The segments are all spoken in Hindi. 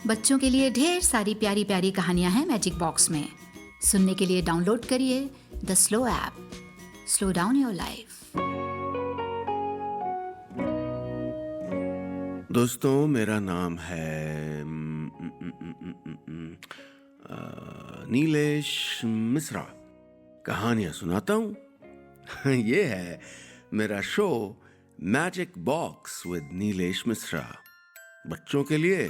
बच्चों के लिए ढेर सारी प्यारी प्यारी कहानियां हैं मैजिक बॉक्स में। सुनने के लिए डाउनलोड करिए the slow app. Slow down your life. दोस्तों, मेरा नाम है नीलेश मिश्रा। कहानियां सुनाता हूँ। ये है मेरा show magic box with Nilesh Mishra. बच्चों के लिए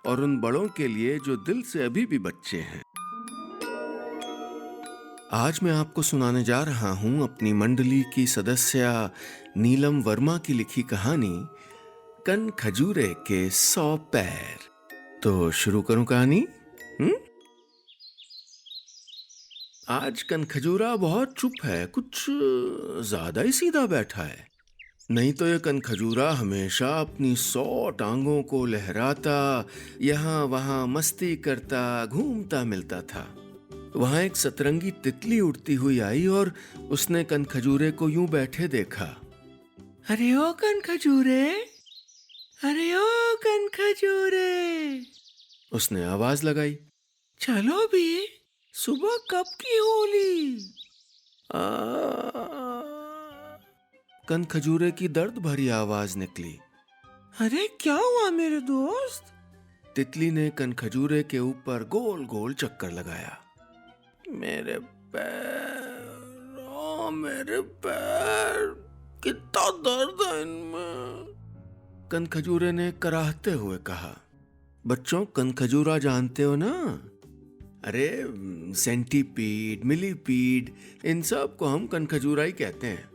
और उन बड़ों के लिए जो दिल से अभी भी बच्चे हैं। आज मैं आपको सुनाने जा रहा हूं अपनी मंडली की सदस्य नीलम वर्मा की लिखी कहानी कनखजूरे के 100 पैर। तो शुरू करूं कहानी? आज कनखजूरा बहुत चुप है, कुछ ज्यादा ही सीधा बैठा है। नहीं तो यह कनखजूरा हमेशा अपनी 100 टांगों को लहराता यहाँ वहाँ मस्ती करता घूमता मिलता था। वहां एक सतरंगी तितली उड़ती हुई आई और उसने कनखजूरे को यूं बैठे देखा। अरे ओ कनखजूरे, अरे ओ कनखजूरे, उसने आवाज लगाई। चलो भी, सुबह कब की होली? कनखजूरे की दर्द भरी आवाज निकली। अरे क्या हुआ मेरे दोस्त? तितली ने कनखजूरे के ऊपर गोल गोल चक्कर लगाया। मेरे पैर, मेरे पैर, कितना दर्द है इनमें, कनखजूरे ने कराहते हुए कहा। बच्चों, कनखजूरा जानते हो ना? अरे सेंटीपीड, मिलीपीड, इन सब को हम कनखजूरा ही कहते हैं।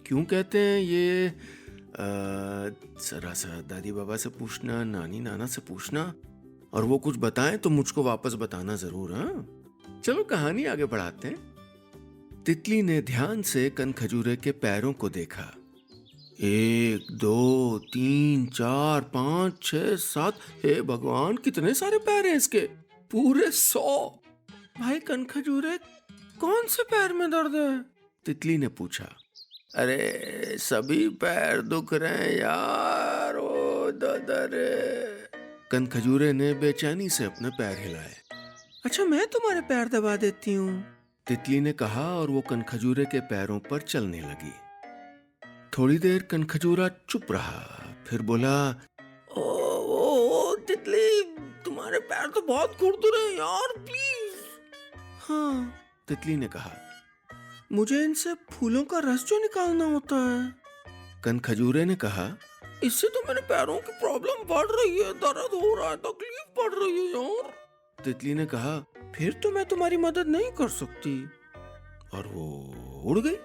क्यों कहते हैं ये जरा सा दादी बाबा से पूछना, नानी नाना से पूछना, और वो कुछ बताएं तो मुझको वापस बताना जरूर। हाँ, चलो कहानी आगे बढ़ाते हैं। तितली ने ध्यान से कनखजूरे के पैरों को देखा। 1 2 3 4 5 6 7, हे भगवान, कितने सारे पैर हैं इसके, पूरे 100। भाई कनखजूरे, कौन से पैर में दर्द है? तितली ने पूछा। अरे सभी पैर दुख रहे हैं यार, ओ दादा रे। कनखजूरे ने बेचैनी से अपने पैर हिलाए। अच्छा, मैं तुम्हारे पैर दबा देती हूँ, तितली ने कहा और वो कनखजूरे के पैरों पर चलने लगी। थोड़ी देर कनखजूरा चुप रहा, फिर बोला, ओ तितली, तुम्हारे पैर तो बहुत खुरदुरे हैं यार, प्लीज। हाँ, तितली ने कहा, मुझे इनसे फूलों का रस जो निकालना होता है। कनखजूरे ने कहा, इससे तो मेरे पैरों की प्रॉब्लम बढ़ रही है, दर्द हो रहा है, तकलीफ बढ़ रही है यार। तितली ने कहा, फिर तो मैं तुम्हारी मदद नहीं कर सकती, और वो उड़ गई।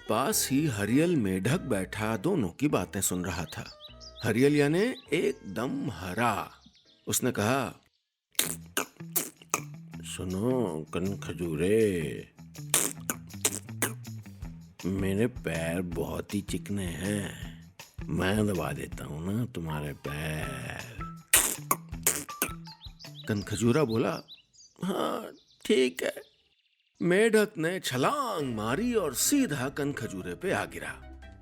पास ही हरियल मेढक बैठा दोनों की बातें सुन रहा था। हरियल यानी एकदम हरा। उसने कहा, सुनो कनखजूरे, मेरे पैर बहुत ही चिकने हैं, मैं दबा देता हूं ना तुम्हारे पैर। कनखजूरा बोला, हाँ ठीक है। मेढक ने छलांग मारी और सीधा कनखजूरे पे आ गिरा,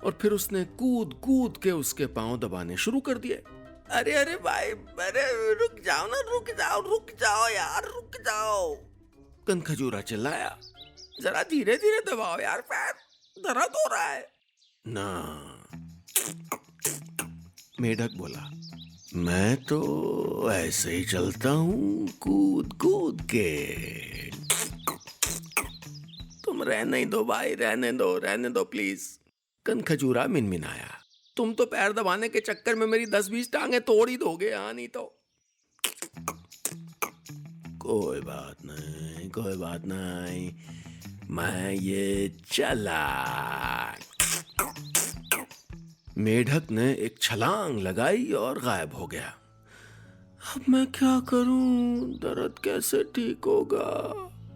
और फिर उसने कूद कूद के उसके पांव दबाने शुरू कर दिए। अरे अरे भाई, अरे रुक जाओ ना, रुक जाओ यार, रुक जाओ। कनखजूरा चिल्लाया, जरा धीरे धीरे दबाओ यार, पैर दर्द हो रहा है ना। मेढक बोला, मैं तो ऐसे ही चलता हूँ, कूद कूद के। तुम रहने दो भाई, रहने दो प्लीज। कनखजूरा मिनमिनाया, तुम तो पैर दबाने के चक्कर में मेरी 10-20 टांगे तोड़ ही दोगे, हाँ नहीं तो। कोई बात नहीं, मैं ये चला। मेढक ने एक छलांग लगाई और गायब हो गया। अब मैं क्या करूं, दर्द कैसे ठीक होगा?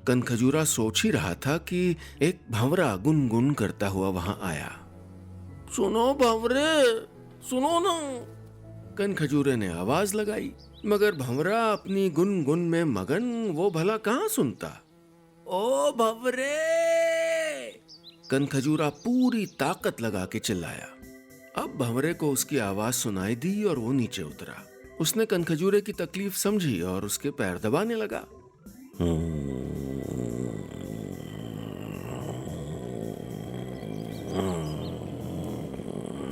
कनखजूरा सोच ही रहा था कि एक भंवरा गुनगुन करता हुआ वहां आया। सुनो भंवरे, सुनो ना, कनखजूरे ने आवाज लगाई, मगर भंवरा अपनी गुनगुन में मगन, वो भला कहां सुनता। ओ भंवरे, कनखजूरा पूरी ताकत लगा के चिल्लाया। अब भंवरे को उसकी आवाज सुनाई दी और वो नीचे उतरा। उसने कनखजूरे की तकलीफ समझी और उसके पैर दबाने लगा।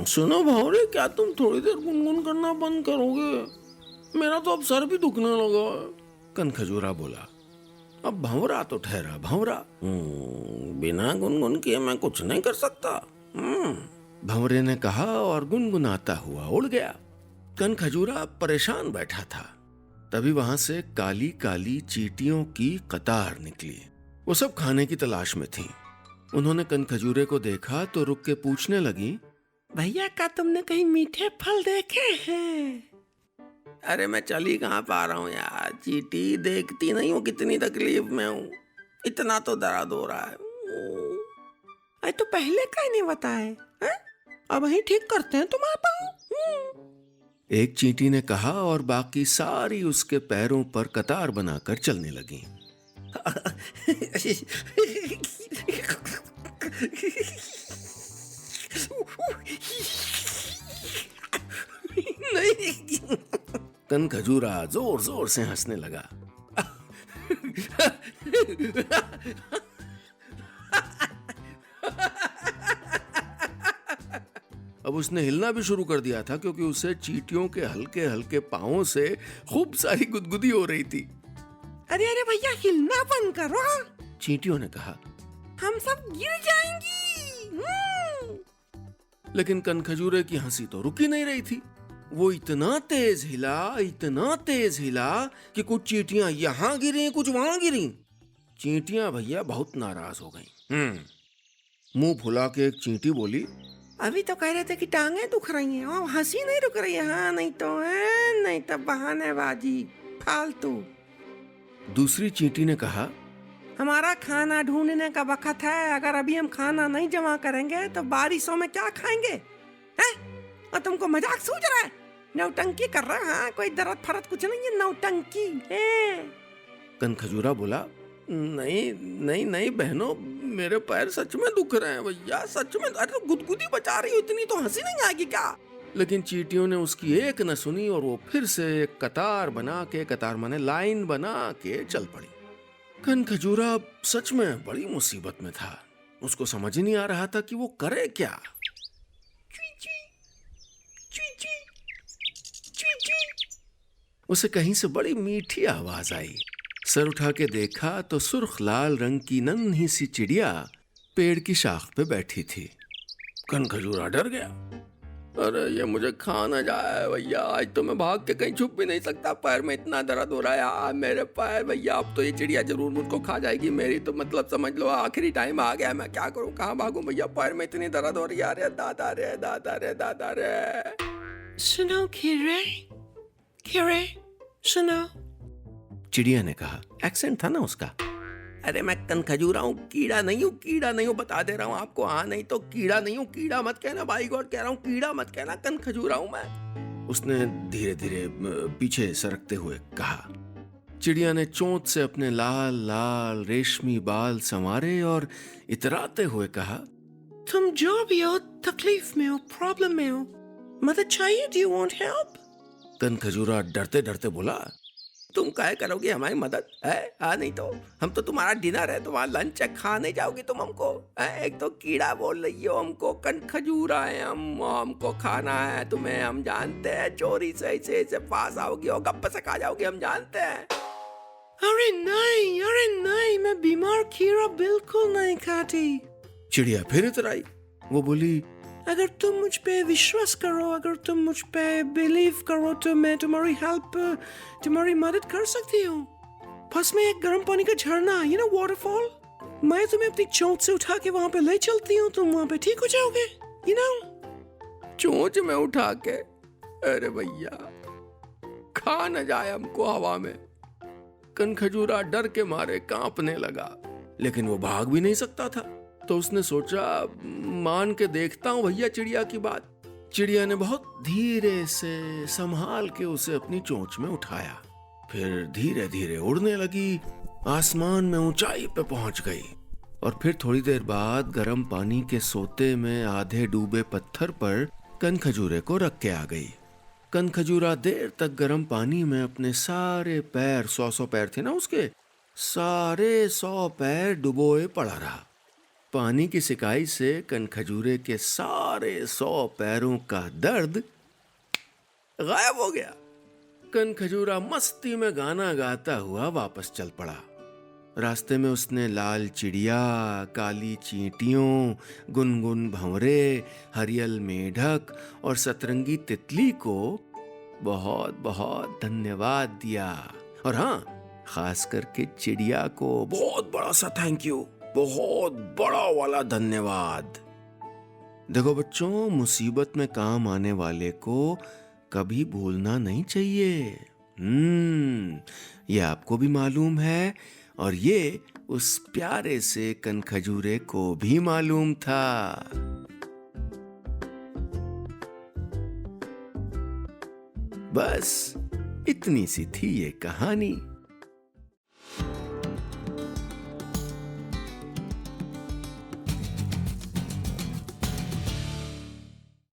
सुनो भंवरे, क्या तुम थोड़ी देर गुनगुन करना बंद करोगे? मेरा तो अब सर भी दुखने लगा है। कनखजूरा बोला। अब भंवरा तो ठहरा भंवरा। बिना गुनगुन किए मैं कुछ नहीं कर सकता। भंवरे ने कहा और गुनगुनाता हुआ उड़ गया। कनखजूरा परेशान बैठा था। तभी वहां से काली काली चींटियों की कतार निकली। वो सब खाने की तलाश में थी। उन्होंने कनखजूरे को देखा तो रुक के पूछने लगी, भैया क्या तुमने कहीं मीठे फल देखे हैं? अरे मैं चल ही कहाँ पा रहा हूँ यार, चींटी देखती नहीं हूँ कितनी तकलीफ में हूँ, इतना तो दर्द हो रहा है। अरे तो पहले क्यों नहीं बताए? अब वही ठीक करते हैं तुम्हारा। एक चींटी ने कहा और बाकी सारी उसके पैरों पर कतार बनाकर चलने लगी। नहीं। कनखजूरा जोर जोर से हंसने लगा। अब उसने हिलना भी शुरू कर दिया था क्योंकि उसे चींटियों के हल्के हल्के पांवों से खूब सारी गुदगुदी हो रही थी। अरे अरे भैया हिलना बंद करो, चींटियों ने कहा, हम सब गिर जाएंगी। लेकिन कनखजूरे की हंसी तो रुक ही नहीं रही थी। वो इतना तेज हिला कि कुछ चींटियां यहां गिरी, कुछ वहां गिरी। चींटियां भैया बहुत नाराज हो गईं। मुंह फुला के एक चींटी बोली, अभी तो कह रहे थे कि टांगे दुख रही हैं और हंसी नहीं रुक रही है। हाँ नहीं तो बहानेबाजी फालतू। दूसरी चींटी ने कहा, हमारा खाना ढूंढने का वक्त है। अगर अभी हम खाना नहीं जमा करेंगे तो बारिशों में क्या खाएंगे? हैं? और तुमको मजाक सूझ रहा है? नौटंकी कर रहा है? हाँ, कोई दर्द फरद कुछ नहीं है, नौटंकी है। कनखजूरा बोला, नहीं बहनों, मेरे पैर सच में दुख रहे हैं भैया, सच में। अरे तो गुदगुदी बचा रही हो, इतनी तो हंसी नहीं आएगी क्या? लेकिन चींटियों ने उसकी एक न सुनी और वो फिर से कतार माने लाइन बना के चल पड़ी। कनखजूरा सच में बड़ी मुसीबत में था। उसको समझ ही नहीं आ रहा था कि वो करे क्या। उसे कहीं से बड़ी मीठी आवाज आई। सर उठा के देखा तो सुर्ख लाल रंग की नन्ही सी चिड़िया पेड़ की शाख पे बैठी थी। कनखजूरा डर गया। अरे ये मुझे खा ना जाए भैया, आज तो मैं भाग के कहीं छुप भी नहीं सकता, पैर में इतना दर्द हो रहा है यार, मेरे पैर भैया। अब तो ये चिड़िया जरूर मुझको खा जाएगी मेरी, तो मतलब समझ लो आखिरी टाइम आ गया। मैं क्या करूं, कहाँ भागूं भैया, पैर में इतनी दर्द हो रही है। अरे दादा रे। सुनो खीरे सुनो, चिड़िया ने कहा। एक्सेंट था ना उसका। अरे मैं कनखजूरा हूँ, कीड़ा नहीं हूँ, बता दे रहा हूँ आपको। हाँ नहीं तो कीड़ा नहीं हूँ, कीड़ा मत कहना, बाई गॉड कह रहा हूँ, कीड़ा मत कहना, कनखजूरा हूँ मैं। उसने धीरे धीरे पीछे सरकते हुए कहा। चिड़िया ने चोंच से अपने लाल लाल रेशमी बाल संवारे और इतराते हुए कहा, तुम जो भी हो, तकलीफ में हो, प्रॉब्लम में हो, मदद चाहिए, डू यू वांट हेल्प? कनखजूरा डरते डरते बोला, तुम काहे करोगे हमारी मदद है? हाँ नहीं तो हम तो तुम्हारा डिनर है, तुम्हारा लंच है, खा नहीं जाओगी तुम हमको? एक तो कीड़ा बोल रही हो हमको, कनखजूरा है हमको खाना है तुम्हें, हम जानते हैं। चोरी से ऐसे पास आओगी और गप्पे से खा जाओगी, हम जानते हैं। अरे नहीं, मैं बीमार कीड़ा बिल्कुल नहीं खाती। चिड़िया फिर इतराई। वो बोली, अगर तुम मुझ पे विश्वास करो, अगर तुम मुझ पे बिलीव करो तो मैं तुम्हारी हेल्प, तुम्हारी मदद कर सकती हूँ। पास में एक गर्म पानी का झरना, वाटरफॉल, मैं तुम्हें अपनी चोंच से उठा के वहां पे ले चलती हूँ, तुम वहां पे ठीक हो जाओगे। चोंच में उठा के? अरे भैया खा न जाए हमको हवा में। कनखजूरा डर के मारे कांपने लगा, लेकिन वो भाग भी नहीं सकता था। तो उसने सोचा, मान के देखता हूं भैया चिड़िया की बात। चिड़िया ने बहुत धीरे से संभाल के उसे अपनी चोंच में उठाया, फिर धीरे धीरे उड़ने लगी, आसमान में ऊंचाई पे पहुंच गई और फिर थोड़ी देर बाद गर्म पानी के सोते में आधे डूबे पत्थर पर कनखजूरे को रख के आ गई। कनखजूरा देर तक गर्म पानी में अपने सारे पैर, 100 पैर थे ना उसके, सारे 100 पैर डुबोए पड़ा रहा। पानी की सिकाई से कनखजूरे के सारे 100 पैरों का दर्द गायब हो गया। कनखजूरा मस्ती में गाना गाता हुआ वापस चल पड़ा। रास्ते में उसने लाल चिड़िया, काली चींटियों, गुनगुन भंवरे, हरियल मेढक और सतरंगी तितली को बहुत बहुत धन्यवाद दिया। और हाँ, खास करके चिड़िया को बहुत बड़ा सा थैंक यू, बहुत बड़ा वाला धन्यवाद। देखो बच्चों, मुसीबत में काम आने वाले को कभी भूलना नहीं चाहिए। ये आपको भी मालूम है और ये उस प्यारे से कनखजूरे को भी मालूम था। बस इतनी सी थी ये कहानी।